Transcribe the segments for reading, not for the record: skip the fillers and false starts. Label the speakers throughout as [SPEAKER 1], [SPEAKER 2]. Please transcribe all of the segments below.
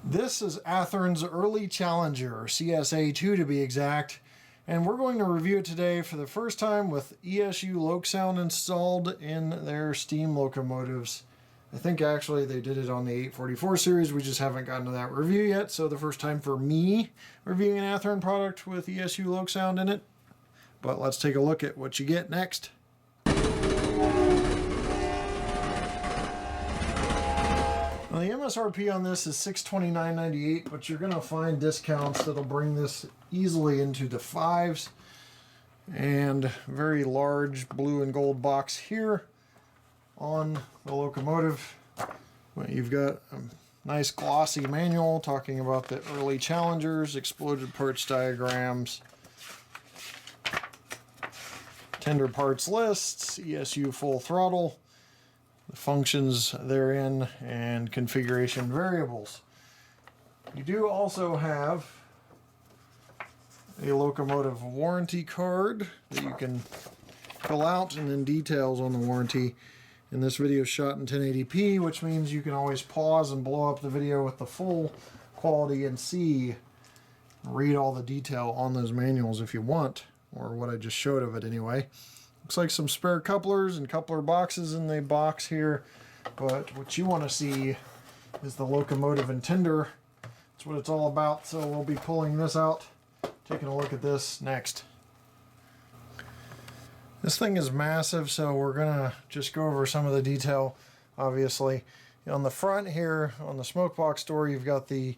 [SPEAKER 1] This is Athearn's Early Challenger, or CSA-2 to be exact, and we're going to review it today for the first time with ESU LOKSound installed in their steam locomotives. I think actually they did it on the 844 series, we just haven't gotten to that review yet, so the first time for me reviewing an Athearn product with ESU LOKSound in it. But let's take a look at what you get next. Now the MSRP on this is $629.98, but you're going to find discounts that'll bring this easily into the fives. And very large blue and gold box here on the locomotive. You've got a nice glossy manual talking about the early challengers, exploded parts diagrams, tender parts lists, ESU full throttle, the functions therein, and configuration variables. You do also have a locomotive warranty card that you can fill out, and then details on the warranty. And this video is shot in 1080p, which means you can always pause and blow up the video with the full quality and read all the detail on those manuals if you want, or what I just showed of it anyway. Looks like some spare couplers and coupler boxes in the box here, but what you want to see is the locomotive and tender. That's what it's all about, so we'll be pulling this out, taking a look at this next. This thing is massive, so we're gonna just go over some of the detail. Obviously, on the front here, on the smoke box door, you've got the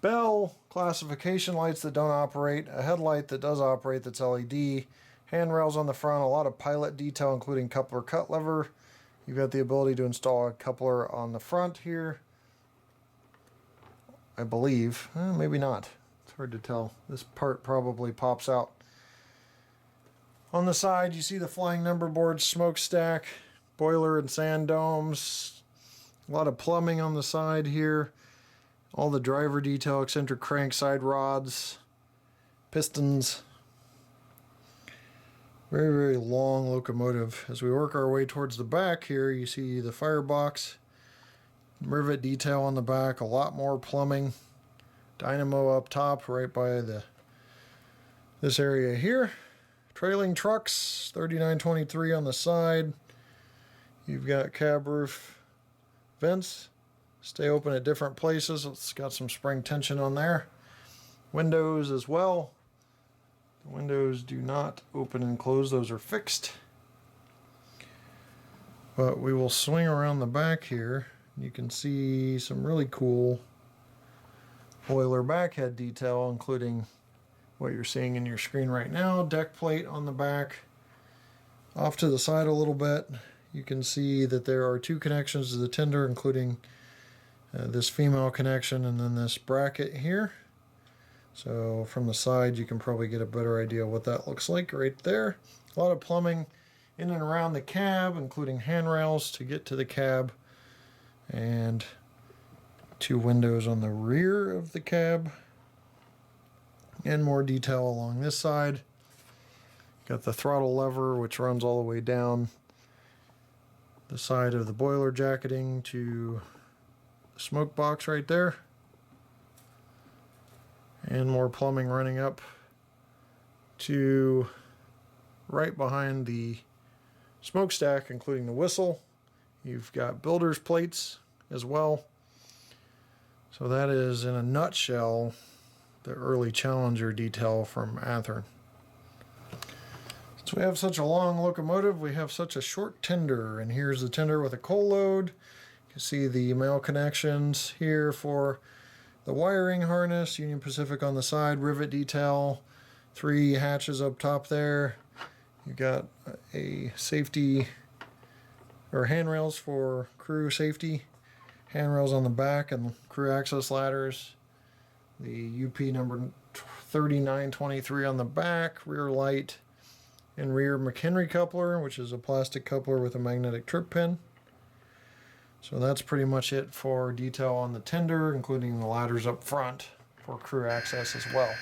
[SPEAKER 1] bell classification lights that don't operate, a headlight that does operate that's LED, handrails on the front, a lot of pilot detail including coupler cut lever. You've got the ability to install a coupler on the front here, I believe. Maybe not. It's hard to tell. This part probably pops out. On the side you see the flying number board, smokestack, boiler and sand domes, a lot of plumbing on the side here, all the driver detail, eccentric crank, side rods, pistons. Very, very long locomotive. As we work our way towards the back here, you see the firebox, rivet detail on the back, a lot more plumbing, dynamo up top right by this area here. Trailing trucks, 3923 on the side. You've got cab roof vents, stay open at different places. It's got some spring tension on there. Windows as well. The windows do not open and close, those are fixed. But we will swing around the back here. You can see some really cool boiler backhead detail, including what you're seeing in your screen right now. Deck plate on the back. Off to the side a little bit, you can see that there are two connections to the tender, including this female connection and then this bracket here. So from the side you can probably get a better idea what that looks like right there. A lot of plumbing in and around the cab, including handrails to get to the cab, and two windows on the rear of the cab, and more detail along this side. Got the throttle lever which runs all the way down the side of the boiler jacketing to the smoke box right there. And more plumbing running up to right behind the smokestack, including the whistle. You've got builder's plates as well. So that is, in a nutshell, the early challenger detail from Athearn. Since we have such a long locomotive, we have such a short tender, and here's the tender with a coal load. You can see the male connections here for the wiring harness, Union Pacific on the side, rivet detail, three hatches up top there. You've got a safety, or handrails for crew safety, handrails on the back, and crew access ladders. The UP number 3923 on the back, rear light, and rear McHenry coupler, which is a plastic coupler with a magnetic trip pin. So that's pretty much it for detail on the tender, including the ladders up front for crew access as well.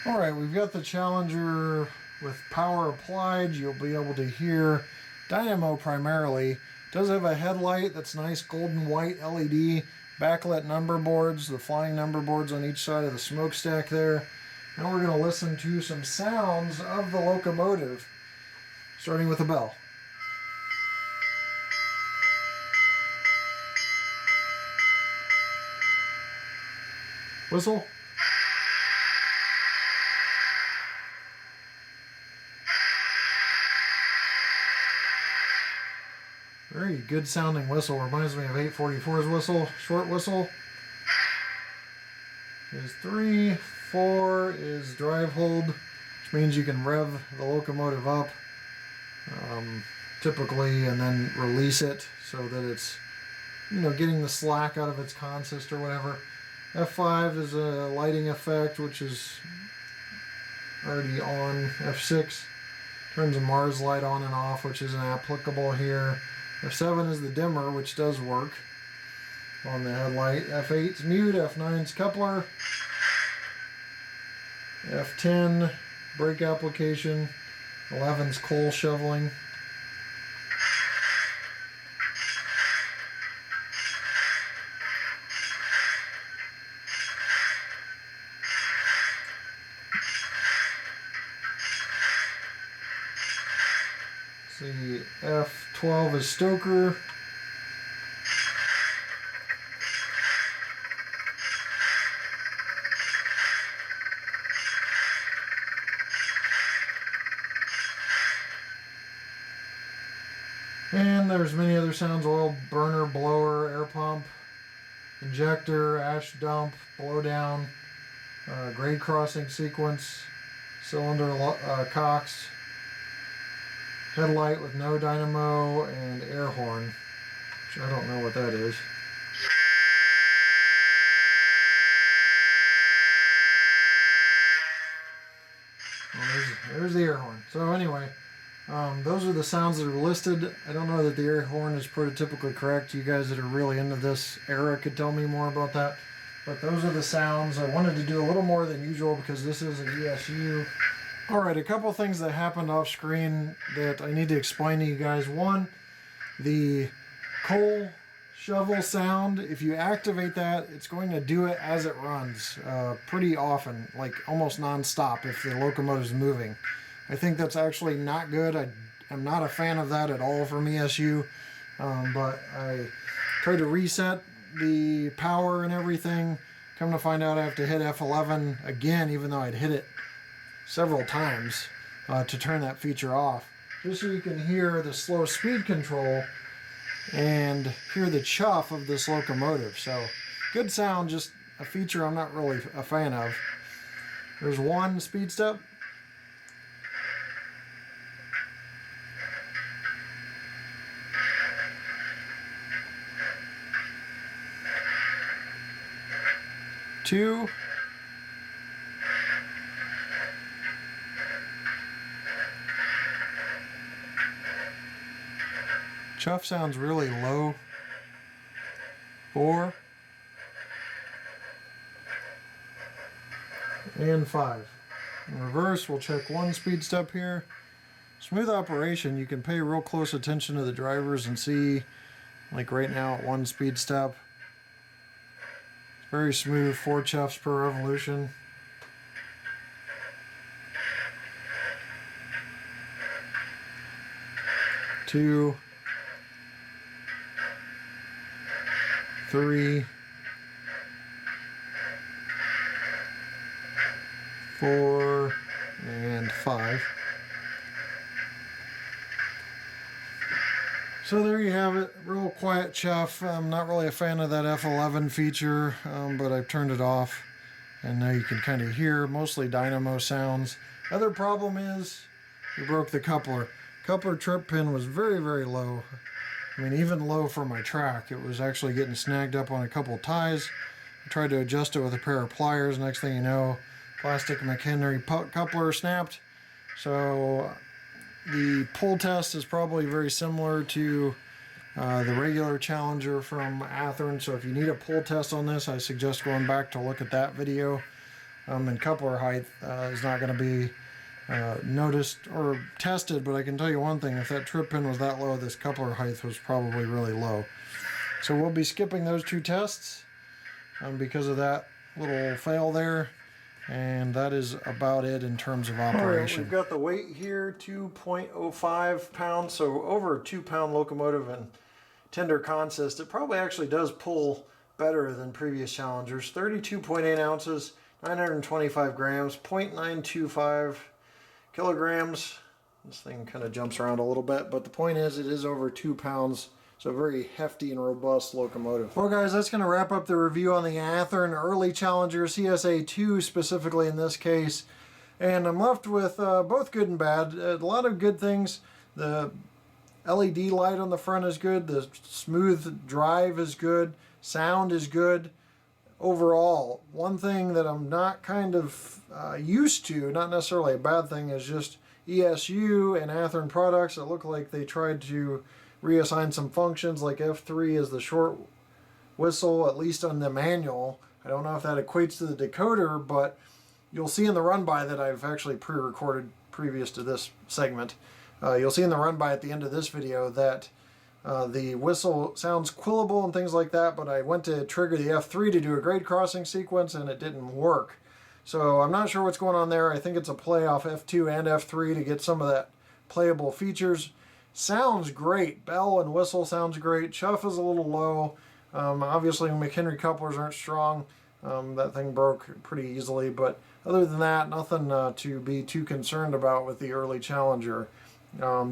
[SPEAKER 1] Alright, we've got the Challenger with power applied. You'll be able to hear dynamo primarily, It does have a headlight that's nice golden white LED, backlit number boards, the flying number boards on each side of the smokestack there. Now we're going to listen to some sounds of the locomotive, starting with a bell. Whistle. Very good sounding whistle. Reminds me of 844's whistle. Short whistle is 3. 4 is drive hold, which means you can rev the locomotive up typically and then release it so that it's, you know, getting the slack out of its consist or whatever. F5 is a lighting effect, which is already on. F6 turns a Mars light on and off, which isn't applicable here. F7 is the dimmer, which does work on the headlight. F8's mute. F9's coupler. F10 brake application. 11's coal shoveling. See, F12 is stoker. And there's many other sounds: oil burner, blower, air pump, injector, ash dump, blowdown, grade crossing sequence, cylinder cocks, headlight with no dynamo, and air horn, which I don't know what that is. Well, there's the air horn. So anyway, those are the sounds that are listed. I don't know that the air horn is prototypically correct. You guys that are really into this era could tell me more about that. But those are the sounds. I wanted to do a little more than usual because this is an ESU. Alright, a couple things that happened off screen that I need to explain to you guys. One, the coal shovel sound, if you activate that, it's going to do it as it runs pretty often, like almost non-stop if the locomotive's moving. I think that's actually not good. I'm not a fan of that at all from ESU, but I tried to reset the power and everything. Come to find out I have to hit F11 again, even though I'd hit it several times to turn that feature off, just so you can hear the slow speed control and hear the chuff of this locomotive. So good sound, just a feature I'm not really a fan of. There's one speed step. Two. Chuff sounds really low. 4. And 5. In reverse, we'll check one speed step here. Smooth operation, you can pay real close attention to the drivers and see, like right now at one speed step, it's very smooth, 4 chuffs per revolution. Two. 3, 4, and 5. So there you have it, real quiet chuff. I'm not really a fan of that F11 feature, but I've turned it off, and now you can kind of hear mostly dynamo sounds. Other problem is we broke the coupler. Coupler trip pin was very, very low. I mean, even low for my track. It was actually getting snagged up on a couple ties. I tried to adjust it with a pair of pliers. Next thing you know, plastic McHenry coupler snapped. So the pull test is probably very similar to the regular Challenger from Athearn. So if you need a pull test on this, I suggest going back to look at that video. And coupler height is not going to be noticed or tested, but I can tell you one thing, if that trip pin was that low, this coupler height was probably really low. So we'll be skipping those two tests because of that little fail there, and that is about it in terms of operation. We've got the weight here, 2.05 pounds, so over a 2-pound locomotive and tender consist. It probably actually does pull better than previous Challengers. 32.8 ounces, 925 grams, 0.925 kilograms. This thing kind of jumps around a little bit, but the point is it is over 2 pounds, so a very hefty and robust locomotive. Well guys, that's going to wrap up the review on the Athearn early Challenger, CSA-2 specifically in this case. And I'm left with both good and bad. A lot of good things. The LED light on the front is good. The smooth drive is good. Sound is good. Overall, one thing that I'm not kind of used to, not necessarily a bad thing, is just ESU and Athearn products. It looked like they tried to reassign some functions, like F3 is the short whistle, at least on the manual. I don't know if that equates to the decoder, but you'll see in the run-by that I've actually pre-recorded previous to this segment. You'll see in the run-by at the end of this video that the whistle sounds quillable and things like that, but I went to trigger the F3 to do a grade crossing sequence and it didn't work. So I'm not sure what's going on there. I think it's a play off F2 and F3 to get some of that playable features. Sounds great. Bell and whistle sounds great. Chuff is a little low. Obviously McHenry couplers aren't strong. That thing broke pretty easily, but other than that, nothing to be too concerned about with the early Challenger.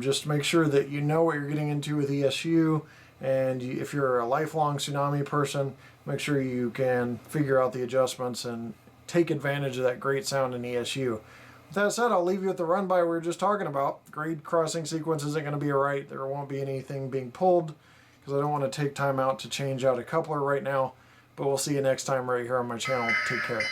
[SPEAKER 1] Just make sure that you know what you're getting into with ESU, and if you're a lifelong Tsunami person, make sure you can figure out the adjustments and take advantage of that great sound in ESU. With that said, I'll leave you with the run-by we were just talking about. Grade crossing sequence isn't going to be right. There won't be anything being pulled because I don't want to take time out to change out a coupler right now. But we'll see you next time right here on my channel. Take care.